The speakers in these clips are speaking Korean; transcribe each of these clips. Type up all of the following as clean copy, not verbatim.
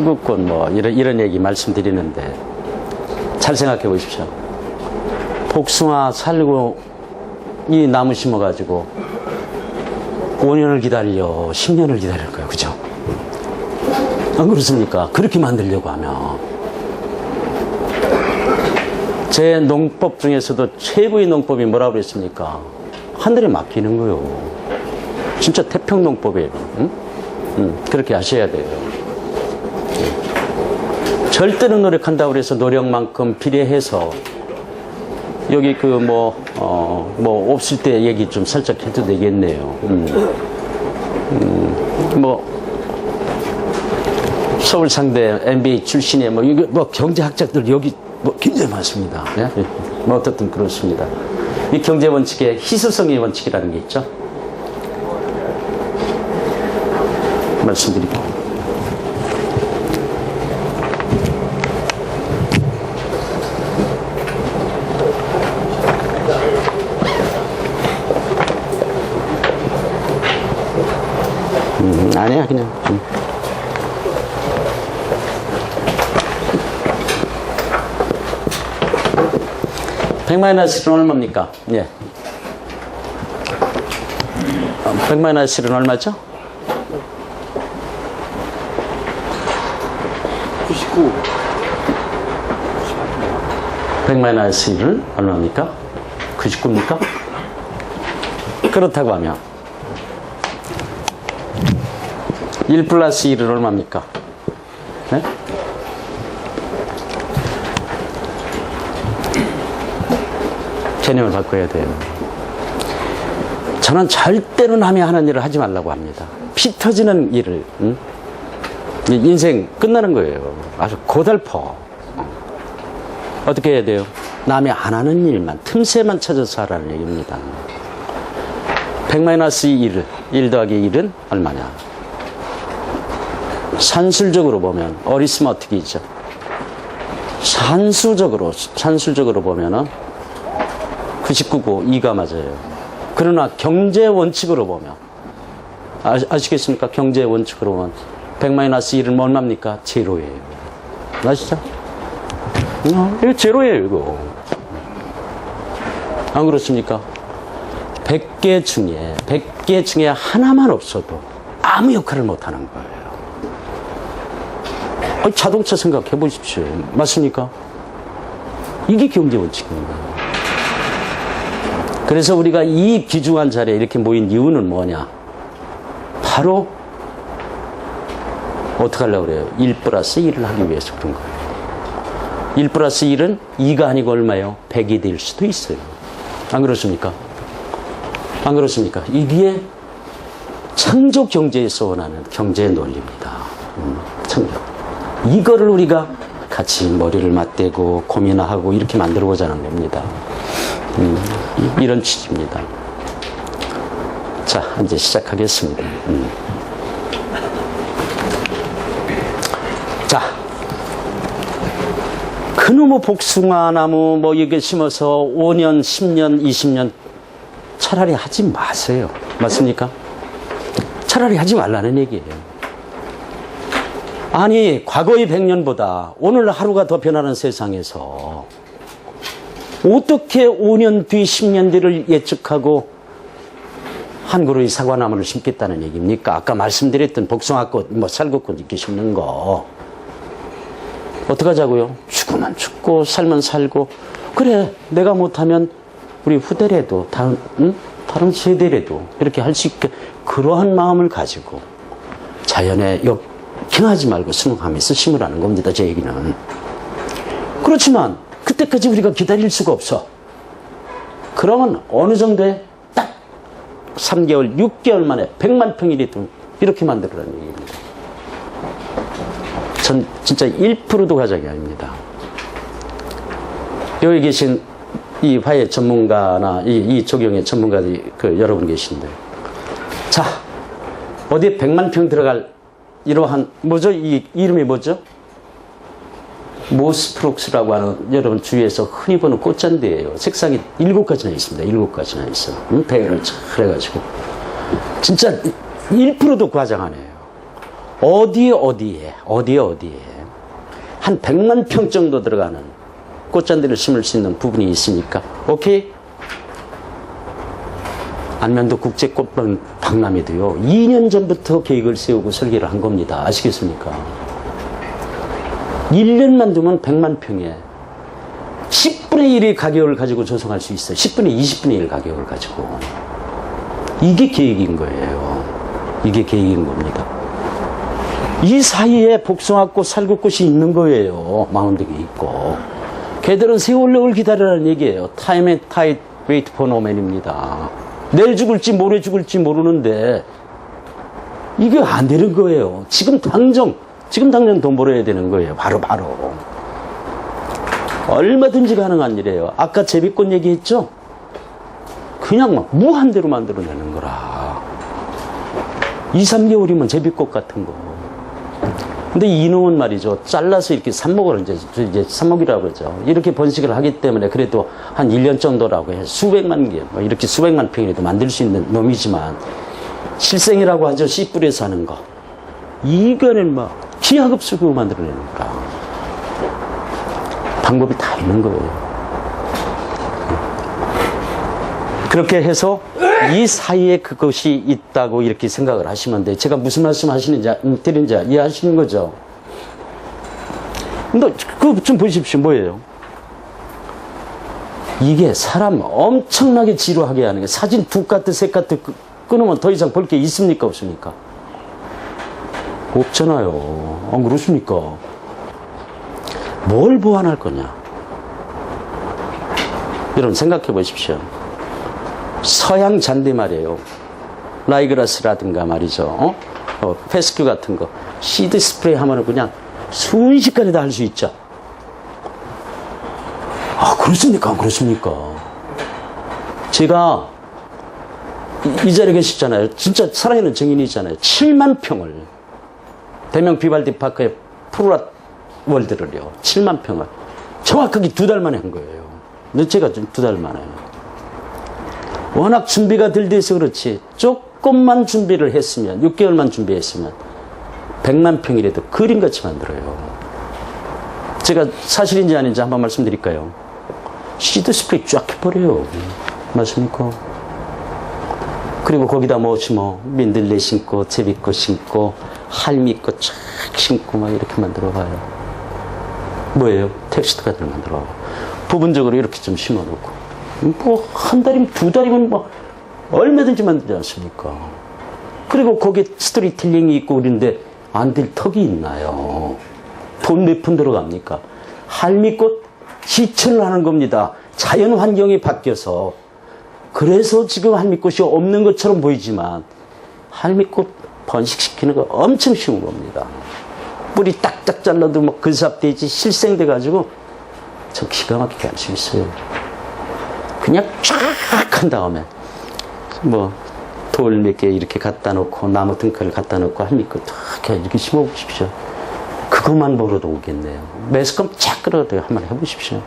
살구꽃 뭐 이런 얘기 말씀드리는데 잘 생각해 보십시오. 복숭아 살구 이 나무 심어가지고 5년을 기다려 10년을 기다릴 거예요. 그죠? 안 그렇습니까? 그렇게 만들려고 하면 제 농법 중에서도 최고의 농법이 뭐라고 그랬습니까? 하늘에 맡기는 거요. 진짜 태평농법이에요. 응? 그렇게 하셔야 돼요. 절대로 노력한다고 해서 노력만큼 비례해서 여기 없을 때 얘기 좀 살짝 해도 되겠네요. 서울상대 MBA 출신의 경제학자들 여기 굉장히 많습니다. 예? 어떻든 그렇습니다. 이 경제 원칙에 희소성의 원칙이라는 게 있죠. 말씀드릴게요. 아니야, 그냥. 100-1은 얼마입니까? 예. 100-1은 얼마죠? 99. 100-1은 얼마입니까? 99입니까? 그렇다고 하면 1 플러스 1은 얼마입니까? 네? 개념을 바꿔야 돼요. 저는 절대로 남이 하는 일을 하지 말라고 합니다. 피 터지는 일을, 인생 끝나는 거예요. 아주 고달퍼. 어떻게 해야 돼요? 남이 안 하는 일만, 틈새만 찾아서 하라는 얘기입니다. 100-1, 1 더하기 1은 얼마냐? 산술적으로 보면, 어리스머틱이죠. 산술적으로 보면은 99고 2가 맞아요. 그러나 경제 원칙으로 보면, 아시겠습니까? 경제 원칙으로 보면 100-1은 얼마입니까? 제로예요. 아시죠? 이거 제로예요, 이거. 안 그렇습니까? 100개 중에 하나만 없어도 아무 역할을 못 하는 거예요. 자동차 생각해 보십시오. 맞습니까? 이게 경제 원칙입니다. 그래서 우리가 이 귀중한 자리에 이렇게 모인 이유는 뭐냐? 바로 어떻게 하려고 그래요? 1 플러스 1을 하기 위해서 그런 거예요. 1 플러스 1은 2가 아니고 얼마예요? 100이 될 수도 있어요. 안 그렇습니까? 안 그렇습니까? 이게 창조 경제에서 원하는 경제의 논리입니다. 창조. 이거를 우리가 같이 머리를 맞대고 고민하고 이렇게 만들어보자 하는 겁니다. 이런 취지입니다. 자, 이제 시작하겠습니다. 자, 그놈의 복숭아 나무 이게 심어서 5년, 10년, 20년 차라리 하지 마세요. 맞습니까? 차라리 하지 말라는 얘기예요. 아니, 과거의 100년보다 오늘 하루가 더 변하는 세상에서 어떻게 5년 뒤, 10년 뒤를 예측하고 한 그루의 사과나무를 심겠다는 얘기입니까? 아까 말씀드렸던 복숭아꽃, 살구꽃 이렇게 심는 거. 어떡하자고요? 죽으면 죽고, 살면 살고. 그래, 내가 못하면 우리 후대라도, 다른 세대라도 이렇게 할 수 있게 그러한 마음을 가지고 자연에 역행하지 말고 순응하면서 심으라는 겁니다, 제 얘기는. 그렇지만 그때까지 우리가 기다릴 수가 없어. 그러면 어느 정도에 딱 3개월, 6개월 만에 100만 평이라도 이렇게 만들어라는 얘기입니다. 전 진짜 1%도 과정이 아닙니다. 여기 계신 이 화해 전문가나 이 조경의 전문가들이 여러분 계신데, 자, 어디에 100만 평 들어갈 이러한 뭐죠? 이 이름이 뭐죠? 모스프록스라고 하는 여러분 주위에서 흔히 보는 꽃잔디예요. 색상이 7가지나 있습니다. 7가지나 있어. 배열을 잘 해가지고 진짜 1%도 과장 안 해요. 어디에 한 100만 평 정도 들어가는 꽃잔디를 심을 수 있는 부분이 있으니까 오케이? 안면도 국제꽃밭 박람회도요 2년 전부터 계획을 세우고 설계를 한 겁니다. 아시겠습니까? 1년만 두면 100만 평에 10분의 1의 가격을 가지고 조성할 수 있어요. 10분의 20분의 1 가격을 가지고. 이게 계획인 거예요. 이게 계획인 겁니다. 이 사이에 복숭아꽃, 살구꽃이 있는 거예요. 마운딩에 있고. 걔들은 세월력을 기다리라는 얘기예요. Time and tide wait for no man입니다. 내일 죽을지 모레 죽을지 모르는데 이게 안 되는 거예요. 지금 당장 돈 벌어야 되는 거예요. 바로. 얼마든지 가능한 일이에요. 아까 제비꽃 얘기했죠? 그냥 막 무한대로 만들어내는 거라. 2, 3개월이면 제비꽃 같은 거. 근데 이놈은 말이죠. 잘라서 이렇게 삽목을 이제 삽목이라고 그러죠. 이렇게 번식을 하기 때문에 그래도 한 1년 정도라고 해서 수백만 개, 뭐 이렇게 수백만 평이라도 만들 수 있는 놈이지만 실생이라고 하죠. 씨 뿌려서 하는 거. 이거는 막 기하급수로 만들어내는 거라. 방법이 다 있는 거예요. 그렇게 해서 이 사이에 그것이 있다고 이렇게 생각을 하시면 돼요. 제가 무슨 말씀 드리는지 이해하시는 거죠? 근데 그거 좀 보십시오. 뭐예요? 이게 사람 엄청나게 지루하게 하는 게 사진 두 카트, 세 카트 끊으면 더 이상 볼 게 있습니까? 없습니까? 없잖아요. 안 그렇습니까? 뭘 보완할 거냐? 여러분 생각해 보십시오. 서양 잔디 말이에요. 라이그라스라든가 말이죠. 페스큐 같은 거. 시드 스프레이 하면은 그냥 순식간에 다 할 수 있죠. 아, 그렇습니까? 안 그렇습니까? 제가 이 자리에 계시잖아요. 진짜 살아있는 증인이잖아요. 7만 평을 대명 비발디 파크의 프루라 월드를요. 7만 평을 정확하게 2달 만에 한 거예요. 근데 제가 좀 2달 만에. 워낙 준비가 덜 돼서 그렇지 조금만 준비를 했으면 6개월만 준비했으면 100만 평이라도 그림같이 만들어요. 제가 사실인지 아닌지 한번 말씀드릴까요? 시드 스프레이 쫙 해버려요. 맞습니까? 그리고 거기다 뭐 민들레 심고 제비꽃 심고 할미꽃 쫙 심고 막 이렇게 만들어봐요. 뭐예요? 텍스트 같은 걸 만들어봐요. 부분적으로 이렇게 좀 심어놓고 뭐 한 달이면 2달이면 뭐 얼마든지 만들지 않습니까? 그리고 거기에 스토리텔링이 있고 그런데 안 될 턱이 있나요? 돈 몇 푼 들어갑니까? 할미꽃 지천을 하는 겁니다. 자연 환경이 바뀌어서. 그래서 지금 할미꽃이 없는 것처럼 보이지만 할미꽃 번식시키는 거 엄청 쉬운 겁니다. 뿌리 딱딱 잘라도 막 근삽되지 실생돼 가지고 저 기가 막히게 할 수 있어요. 그냥 쫙 한 다음에 뭐 돌 몇 개 이렇게 갖다 놓고 나무 등칼을 갖다 놓고 할미꽃 탁 이렇게 심어 보십시오. 그것만 보러도 오겠네요. 매스컴 쫙 끌어도 한번 해보십시오.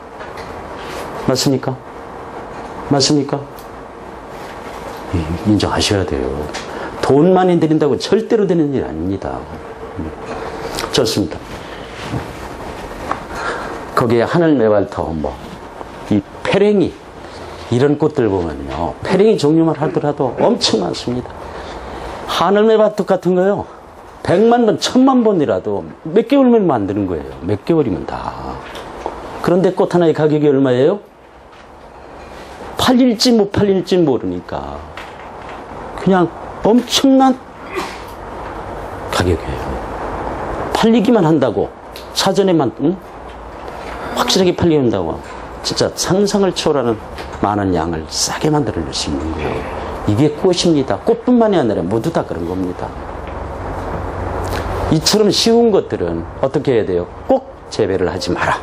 맞습니까? 맞습니까? 인정하셔야 돼요. 돈 많이 들인다고 절대로 되는 일 아닙니다. 좋습니다. 거기에 하늘매발터 이 페랭이 이런 꽃들 보면요. 페랭이 종류만 하더라도 엄청 많습니다. 하늘매발톱 같은 거요. 100만 번, 1000만 번이라도 몇 개월면 만드는 거예요. 몇 개월이면 다. 그런데 꽃 하나의 가격이 얼마예요? 팔릴지 못 팔릴지 모르니까 그냥 엄청난 가격이에요. 팔리기만 한다고 사전에만 확실하게 팔린다고 진짜 상상을 초월하는 많은 양을 싸게 만들어낼 수 있는 거예요. 이게 꽃입니다. 꽃뿐만이 아니라 모두 다 그런 겁니다. 이처럼 쉬운 것들은 어떻게 해야 돼요? 꼭 재배를 하지 마라.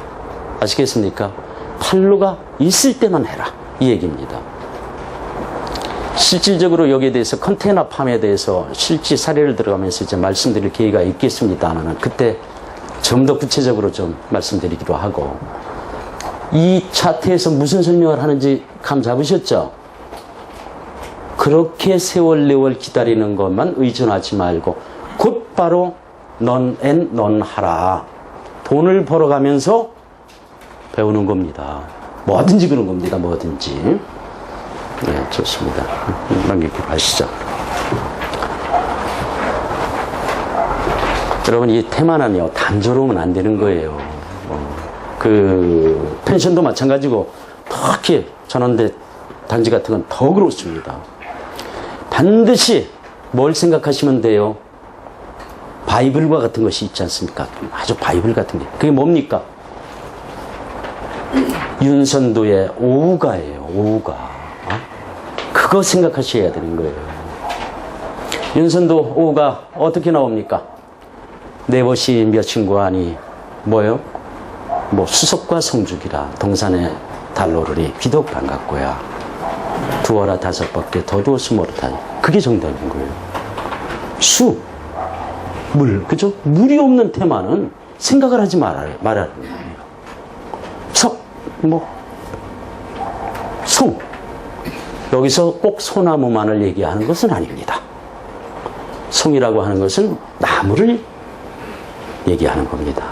아시겠습니까? 판로가 있을 때만 해라. 이 얘기입니다. 실질적으로 여기에 대해서 컨테이너 팜에 대해서 실제 사례를 들어가면서 이제 말씀드릴 기회가 있겠습니다만 그때 좀 더 구체적으로 좀 말씀드리기로 하고 이 차트에서 무슨 설명을 하는지 감 잡으셨죠? 그렇게 세월 내월 기다리는 것만 의존하지 말고 곧바로 넌 하라. 돈을 벌어가면서 배우는 겁니다. 뭐든지 그런 겁니다. 뭐든지. 네, 좋습니다. 넘기고 가시죠. 여러분, 이 테마는요, 단조로우면 안 되는 거예요. 그 펜션도 마찬가지고 특히 전원대 단지 같은 건 더 그렇습니다. 반드시 뭘 생각하시면 돼요? 바이블과 같은 것이 있지 않습니까? 아주 바이블 같은 게. 그게 뭡니까? 윤선도의 오우가예요. 오우가. 그거 생각하셔야 되는 거예요. 윤선도 오우가 어떻게 나옵니까? 내 벗이 몇 친구 하니 뭐예요? 뭐 수석과 성죽이라 동산에 달로르리 귀독 반갑고야 두어라 다섯 밖에 더 두어서 모르다니. 그게 정답인 거예요. 수, 물, 그죠? 물이 없는 테마는 생각을 하지 말아라는 거예요. 성. 여기서 꼭 소나무만을 얘기하는 것은 아닙니다. 성이라고 하는 것은 나무를 얘기하는 겁니다.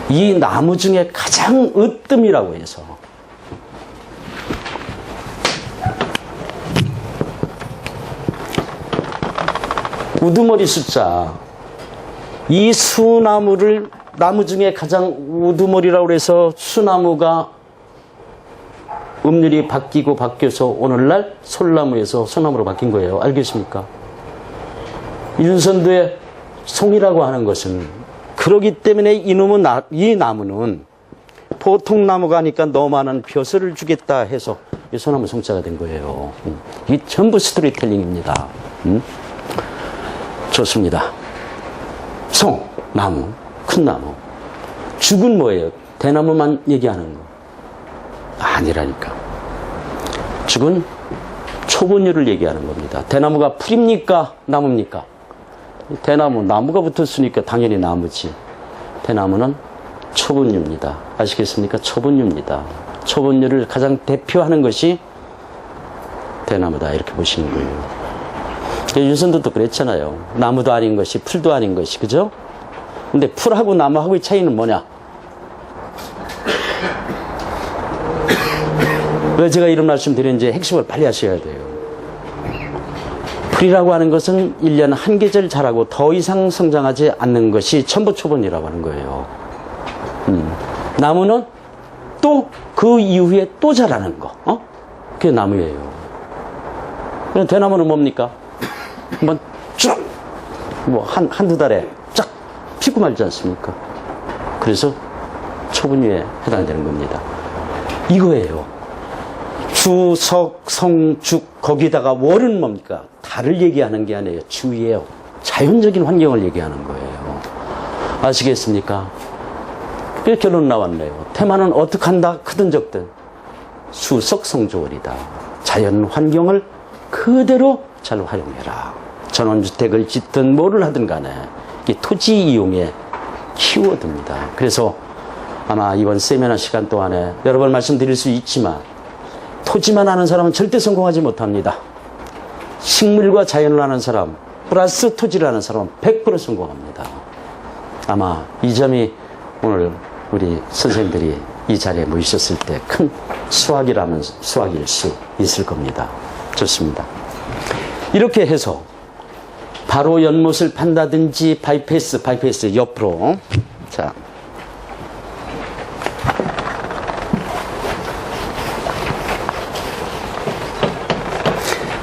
이 나무 중에 가장 으뜸이라고 해서 우두머리 숫자, 이 수나무를 나무 중에 가장 우두머리라고 해서 수나무가 음률이 바뀌고 바뀌어서 오늘날 솔나무에서 소나무로 바뀐 거예요. 알겠습니까? 윤선도의 송이라고 하는 것은 그러기 때문에 이 나무는 보통 나무가 아니까 너무 많은 벼슬을 주겠다 해서 이 소나무 송자가 된 거예요. 이게 전부 스토리텔링입니다. 좋습니다. 송, 나무, 큰 나무. 죽은 뭐예요? 대나무만 얘기하는 거. 아니라니까. 죽은 초본율을 얘기하는 겁니다. 대나무가 풀입니까? 나무입니까? 대나무, 나무가 붙었으니까 당연히 나무지. 대나무는 초본류입니다. 아시겠습니까? 초본류입니다. 초본류를 가장 대표하는 것이 대나무다. 이렇게 보시는 거예요. 윤선도도 그랬잖아요. 나무도 아닌 것이 풀도 아닌 것이, 그죠? 근데 풀하고 나무하고의 차이는 뭐냐? 왜 제가 이런 말씀 드렸는지 핵심을 빨리 하셔야 돼요. 풀이라고 하는 것은 1년 한 계절 자라고 더 이상 성장하지 않는 것이 천부초본이라고 하는 거예요. 나무는 또 그 이후에 또 자라는 거. 그게 나무예요. 대나무는 뭡니까? 한번 쭉, 한두 달에 쫙 피고 말지 않습니까? 그래서 초분유에 해당되는 겁니다. 이거예요. 주, 석, 성, 죽, 거기다가 월은 뭡니까? 달을 얘기하는 게 아니에요. 주예요. 자연적인 환경을 얘기하는 거예요. 아시겠습니까? 그 결론 나왔네요. 테마는 어떻게 한다? 크든 적든 수, 석, 성, 조월이다. 자연 환경을 그대로 잘 활용해라. 전원주택을 짓든 뭐를 하든 간에 이 토지 이용의 키워드입니다. 그래서 아마 이번 세미나 시간 동안에 여러 번 말씀드릴 수 있지만 토지만 아는 사람은 절대 성공하지 못합니다. 식물과 자연을 아는 사람 플러스 토지를 아는 사람은 100% 성공합니다. 아마 이 점이 오늘 우리 선생님들이 이 자리에 모이셨을 때 큰 수확이라면 수확일 수 있을 겁니다. 좋습니다. 이렇게 해서 바로 연못을 판다든지 바이패스 옆으로. 자.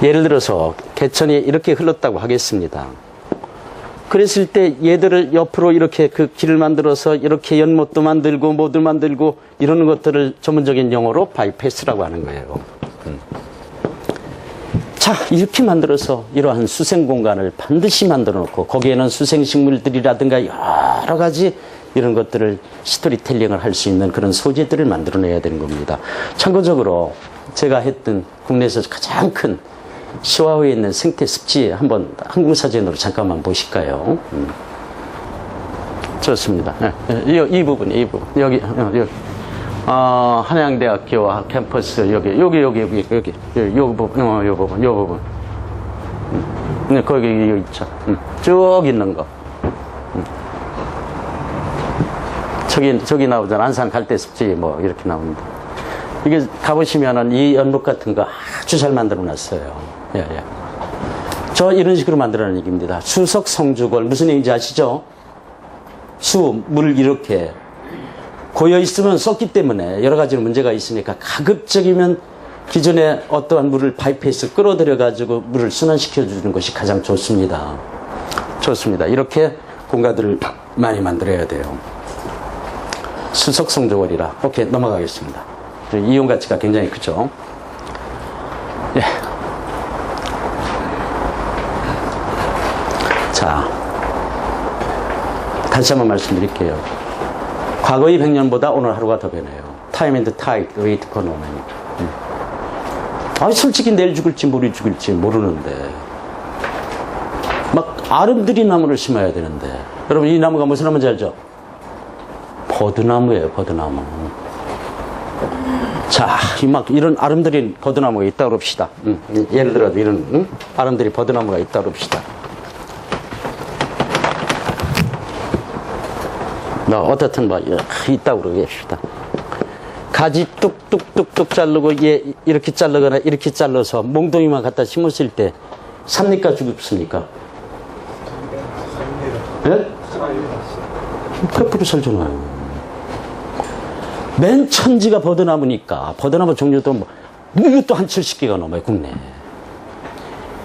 예를 들어서 개천이 이렇게 흘렀다고 하겠습니다. 그랬을 때 얘들을 옆으로 이렇게 그 길을 만들어서 이렇게 연못도 만들고 뭐도 만들고 이러는 것들을 전문적인 용어로 바이패스라고 하는 거예요. 자, 이렇게 만들어서 이러한 수생 공간을 반드시 만들어 놓고 거기에는 수생식물들이라든가 여러 가지 이런 것들을 스토리텔링을 할 수 있는 그런 소재들을 만들어내야 되는 겁니다. 참고적으로 제가 했던 국내에서 가장 큰 시와호에 있는 생태 습지 한번 항공사진으로 잠깐만 보실까요? 좋습니다. 이 부분. 여기. 한양대학교와 캠퍼스, 여기 요 부분. 거기 있죠. 쭉 있는 거. 저기 나오잖아. 안산 갈대습지 뭐 이렇게 나옵니다. 이게 가보시면은 이 연못 같은 거 아주 잘 만들어 놨어요. 예, 예. 저 이런 식으로 만들어낸 얘기입니다. 수석 성주골 무슨 얘기인지 아시죠? 물 이렇게 고여 있으면 썩기 때문에 여러 가지 문제가 있으니까 가급적이면 기존에 어떠한 물을 파이프에서 끌어들여 가지고 물을 순환시켜 주는 것이 가장 좋습니다. 좋습니다. 이렇게 공가들을 많이 돼요. 수석 성주골이라. 오케이, 넘어가겠습니다. 이용 가치가 굉장히 크죠. 예. 자, 다시 한번 말씀드릴게요. 과거의 100년보다 오늘 하루가 더 변해요. Time and tide, wait for no man. 솔직히 내일 죽을지 모레 죽을지 모르는데 막 아름드리 나무를 심어야 되는데 여러분 이 나무가 무슨 나무인지 알죠? 버드나무예요. 버드나무. 자, 막 이런 아름드린 버드나무가 있다고 그럽시다. 예를 들어도 이런 아름드린 버드나무가 있다고 그럽시다. 어떻든 뭐 있다고 그러겠습니다. 가지 뚝뚝뚝뚝 자르고 이렇게 자르거나 이렇게 잘라서 몽둥이만 갖다 심었을 때 삽니까 죽습니까? 예? 100% 살잖아요. 맨 천지가 버드나무니까 버드나무 종류도 뭐 이것도 한 70개가 넘어요. 국내에.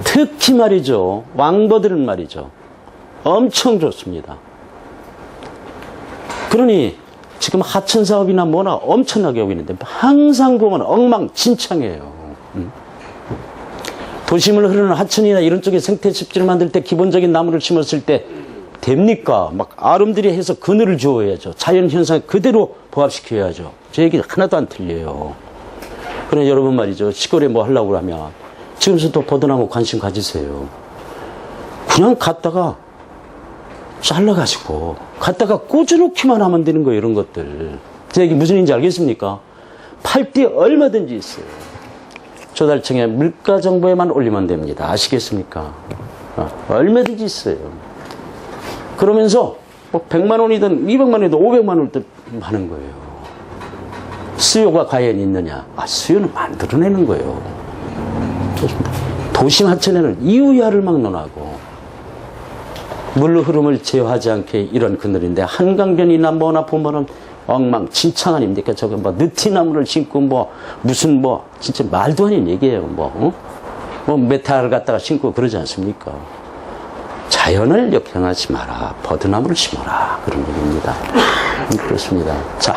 특히 말이죠. 왕버들은 말이죠. 엄청 좋습니다. 그러니 지금 하천 사업이나 뭐나 엄청나게 하고 있는데 항상 보면 엉망진창이에요. 도심을 흐르는 하천이나 이런 쪽에 생태습지를 만들 때 기본적인 나무를 심었을 때 됩니까? 막 아름드리 해서 그늘을 주어야죠. 자연현상 그대로 부합시켜야죠. 제 얘기 하나도 안 틀려요. 그러나 여러분 말이죠. 시골에 뭐 하려고 하면 지금부터 버드나무 관심 가지세요. 그냥 갔다가 잘라가지고 갖다가 꽂아놓기만 하면 되는 거예요. 이런 것들. 제 얘기 무슨 얘기인지 알겠습니까? 팔띠 얼마든지 있어요. 조달청에 물가 정보에만 올리면 됩니다. 아시겠습니까? 얼마든지 있어요. 그러면서 뭐 100만 원이든 200만 원이든 500만 원이든 하는 거예요. 수요가 과연 있느냐? 수요는 만들어내는 거예요. 도심 하천에는 이유야를 막 논하고 물 흐름을 제어하지 않게 이런 그늘인데 한강변이나 뭐나 보면은 엉망진창 아닙니까? 저거 뭐 느티나무를 심고 뭐 무슨 뭐 진짜 말도 아닌 얘기예요. 뭐 메탈을 갖다가 심고 그러지 않습니까? 자연을 역행하지 마라. 버드나무를 심어라. 그런 얘기입니다. 그렇습니다. 자,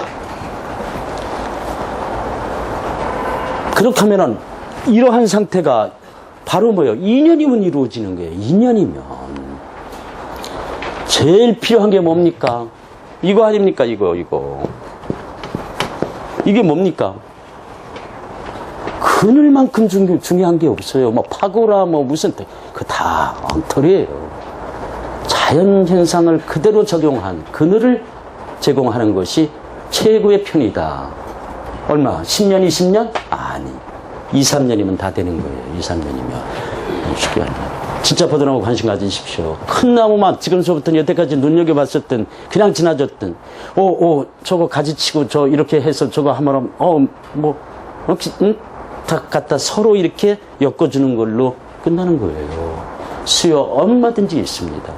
그렇다면은 이러한 상태가 바로 뭐예요? 2년이면 이루어지는 거예요. 2년이면. 제일 필요한 게 뭡니까? 이거 아닙니까? 이거. 이게 뭡니까? 그늘만큼 중요한 게 없어요. 뭐 파고라 뭐 무슨 그 다 엉터리예요. 자연 현상을 그대로 적용한 그늘을 제공하는 것이 최고의 편이다. 얼마? 10년, 20년? 아니. 2, 3년이면 다 되는 거예요. 2, 3년이면. 쉽게 아니에요. 진짜 버드나무 관심 가지십시오. 큰 나무만 지금서부터 여태까지 눈여겨봤었던 그냥 지나졌던 저거 가지치고 저 이렇게 해서 저거 하면 다 갖다 서로 이렇게 엮어주는 걸로 끝나는 거예요. 수요 얼마든지 있습니다.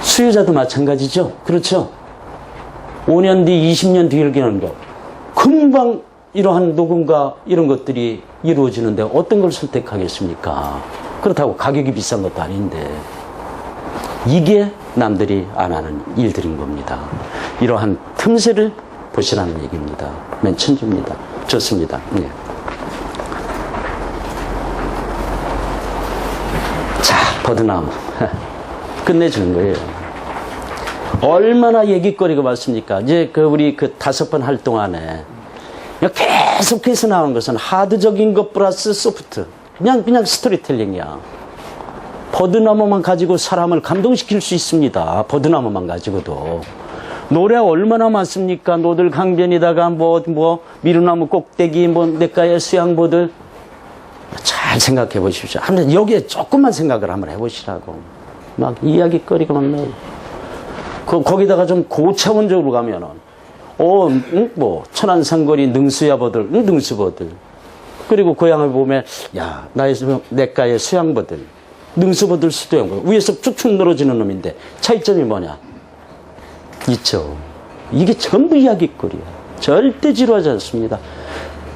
수요자도 마찬가지죠. 그렇죠. 5년 뒤 20년 뒤를 기는 거 금방 이러한 녹음과 이런 것들이 이루어지는데 어떤 걸 선택하겠습니까? 그렇다고 가격이 비싼 것도 아닌데 이게 남들이 안 하는 일들인 겁니다. 이러한 틈새를 보시라는 얘기입니다. 맨 천주입니다. 좋습니다. 네. 자, 버드나무 끝내주는 거예요. 얼마나 얘기거리가 많습니까? 이제 우리 5번 할 동안에 계속해서 나오는 것은 하드적인 것 플러스 소프트. 그냥 스토리텔링이야. 버드나무만 가지고 사람을 감동시킬 수 있습니다. 버드나무만 가지고도. 노래 얼마나 많습니까? 노들 강변이다가 미루나무 꼭대기 냇가의 수양보들. 잘 생각해 보십시오. 여기에 조금만 생각을 한번 해보시라고. 막 이야기거리가 막 나오고. 거기다가 좀 고차원적으로 가면은, 뭐, 천안산거리 능수야버들, 능수버들. 그리고 고향을 보면, 야, 내과의 수양버들. 능수버들 수도양. 위에서 쭉쭉 늘어지는 놈인데, 차이점이 뭐냐? 있죠. 이게 전부 이야기거리야. 절대 지루하지 않습니다.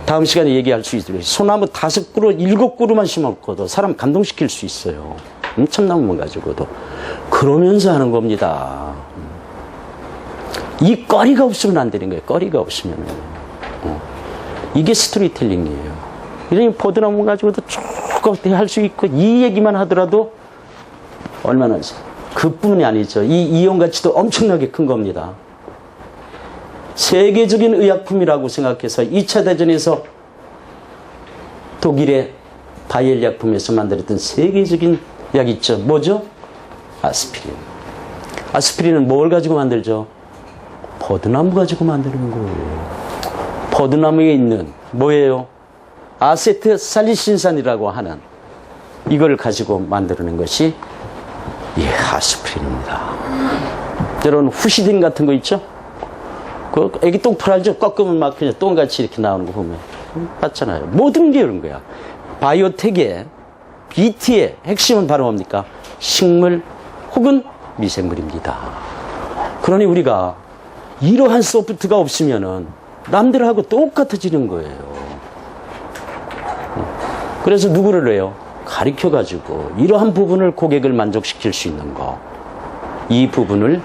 다음 시간에 얘기할 수 있어요. 소나무 5그루, 7그루만 심었고도 사람 감동시킬 수 있어요. 엄청나무만 가지고도. 그러면서 하는 겁니다. 이 거리가 없으면 안 되는 거예요. 거리가 없으면. 이게 스토리텔링이에요. 이런 포도나무 가지고도 쭉 할 수 있고, 이 얘기만 하더라도 얼마나, 그뿐이 아니죠. 이 이용 가치도 엄청나게 큰 겁니다. 세계적인 의약품이라고 생각해서 2차 대전에서 독일의 바이엘 약품에서 만들었던 세계적인 약 있죠. 뭐죠? 아스피린. 아스피린은 뭘 가지고 만들죠? 포도나무 가지고 만드는 거예요. 포도나무에 있는 뭐예요? 아세트살리신산이라고 하는 이걸 가지고 만드는 것이 아스피린입니다. 여러분 후시딘 같은 거 있죠? 그 애기 똥풀 알죠? 꺾으면 막 그냥 똥같이 이렇게 나오는 거 보면 맞잖아요. 모든 게 그런 거야. 바이오텍의 BT의 핵심은 바로 뭡니까? 식물 혹은 미생물입니다. 그러니 우리가 이러한 소프트가 없으면은 남들하고 똑같아지는 거예요. 그래서 누구를 해요? 가르쳐가지고 이러한 부분을 고객을 만족시킬 수 있는 거, 이 부분을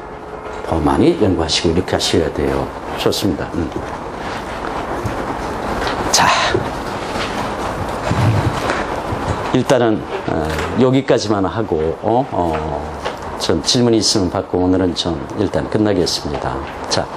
더 많이 연구하시고 이렇게 하셔야 돼요. 좋습니다. 자, 일단은 여기까지만 하고 좀 질문이 있으면 받고 오늘은 좀 일단 끝나겠습니다. 자.